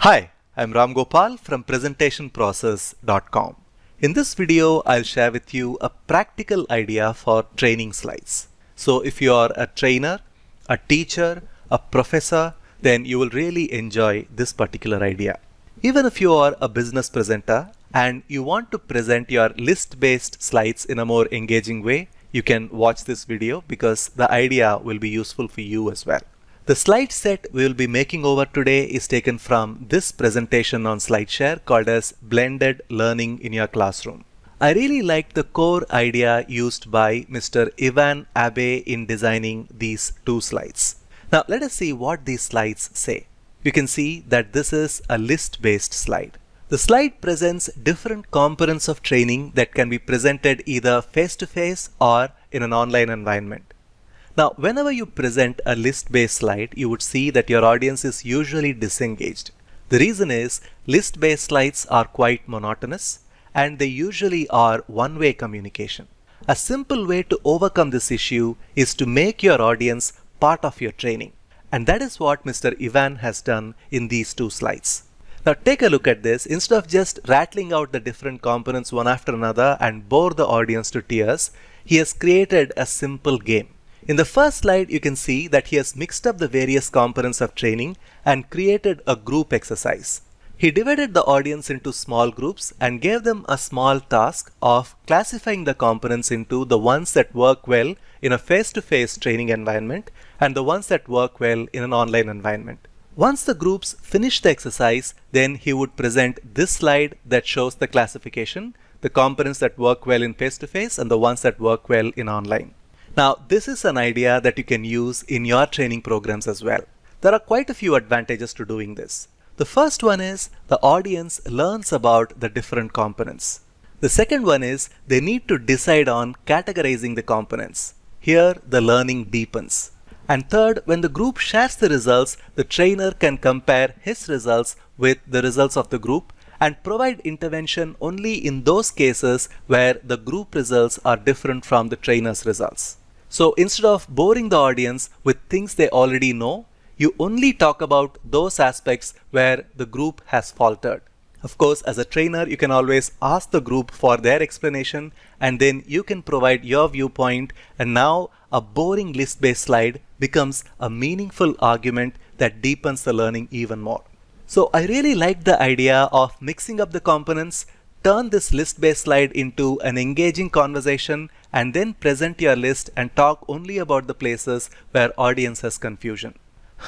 Hi, I'm Ram Gopal from presentationprocess.com. In this video, I'll share with you a practical idea for training slides. So if you are a trainer, a teacher, a professor, then you will really enjoy this particular idea. Even if you are a business presenter and you want to present your list-based slides in a more engaging way, you can watch this video because the idea will be useful for you as well. The slide set we will be making over today is taken from this presentation on Slideshare called as Blended Learning in Your Classroom. I really liked the core idea used by Mr. Ivan Abe in designing these two slides. Now let us see what these slides say. You can see that this is a list-based slide. The slide presents different components of training that can be presented either face-to-face or in an online environment. Now, whenever you present a list-based slide, you would see that your audience is usually disengaged. The reason is list-based slides are quite monotonous and they usually are one-way communication. A simple way to overcome this issue is to make your audience part of your training. And that is what Mr. Ivan has done in these two slides. Now take a look at this. Instead of just rattling out the different components one after another and bore the audience to tears, he has created a simple game. In the first slide, you can see that he has mixed up the various components of training and created a group exercise. He divided the audience into small groups and gave them a small task of classifying the components into the ones that work well in a face-to-face training environment and the ones that work well in an online environment. Once the groups finish the exercise, then he would present this slide that shows the classification, the components that work well in face-to-face and the ones that work well in online. Now, this is an idea that you can use in your training programs as well. There are quite a few advantages to doing this. The first one is the audience learns about the different components. The second one is they need to decide on categorizing the components. Here, the learning deepens. And third, when the group shares the results, the trainer can compare his results with the results of the group and provide intervention only in those cases where the group results are different from the trainer's results. So instead of boring the audience with things they already know, you only talk about those aspects where the group has faltered. Of course, as a trainer, you can always ask the group for their explanation and then you can provide your viewpoint, and now a boring list-based slide becomes a meaningful argument that deepens the learning even more. So I really like the idea of mixing up the components, turn this list-based slide into an engaging conversation and then present your list and talk only about the places where audience has confusion.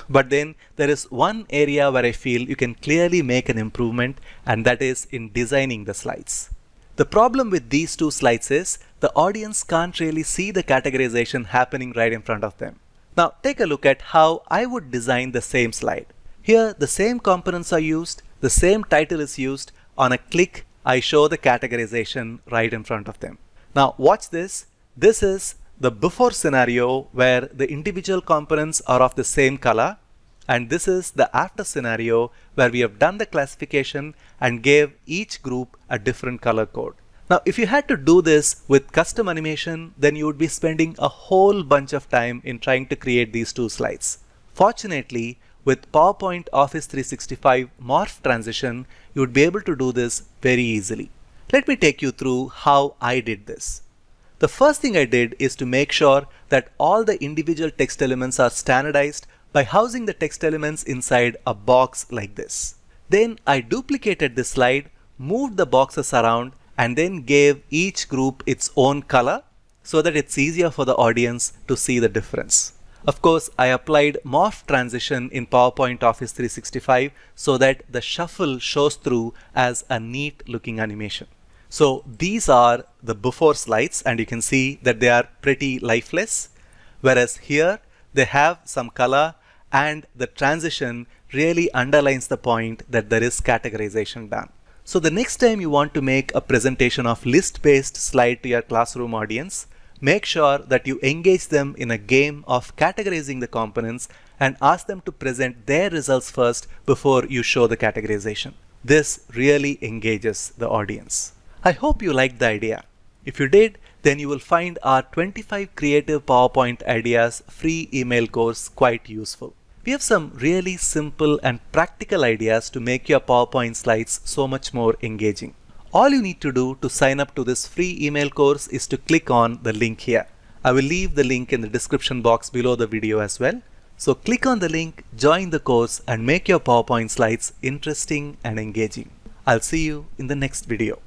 But then there is one area where I feel you can clearly make an improvement, and that is in designing the slides. The problem with these two slides is the audience can't really see the categorization happening right in front of them. Now take a look at how I would design the same slide. Here the same components are used, the same title is used. On a click, I show the categorization right in front of them. Now watch this. This is the before scenario where the individual components are of the same color, and this is the after scenario where we have done the classification and gave each group a different color code. Now if you had to do this with custom animation, then you would be spending a whole bunch of time in trying to create these two slides. Fortunately, with PowerPoint Office 365 Morph Transition, you would be able to do this very easily. Let me take you through how I did this. The first thing I did is to make sure that all the individual text elements are standardized by housing the text elements inside a box like this. Then I duplicated this slide, moved the boxes around, and then gave each group its own color so that it's easier for the audience to see the difference. Of course, I applied Morph Transition in PowerPoint Office 365 so that the shuffle shows through as a neat looking animation. So these are the before slides and you can see that they are pretty lifeless, whereas here they have some color and the transition really underlines the point that there is categorization done. So the next time you want to make a presentation of list-based slide to your classroom audience, make sure that you engage them in a game of categorizing the components and ask them to present their results first before you show the categorization. This really engages the audience. I hope you liked the idea. If you did, then you will find our 25 creative PowerPoint ideas free email course quite useful. We have some really simple and practical ideas to make your PowerPoint slides so much more engaging. All you need to do to sign up to this free email course is to click on the link here. I will leave the link in the description box below the video as well. So click on the link, join the course and make your PowerPoint slides interesting and engaging. I'll see you in the next video.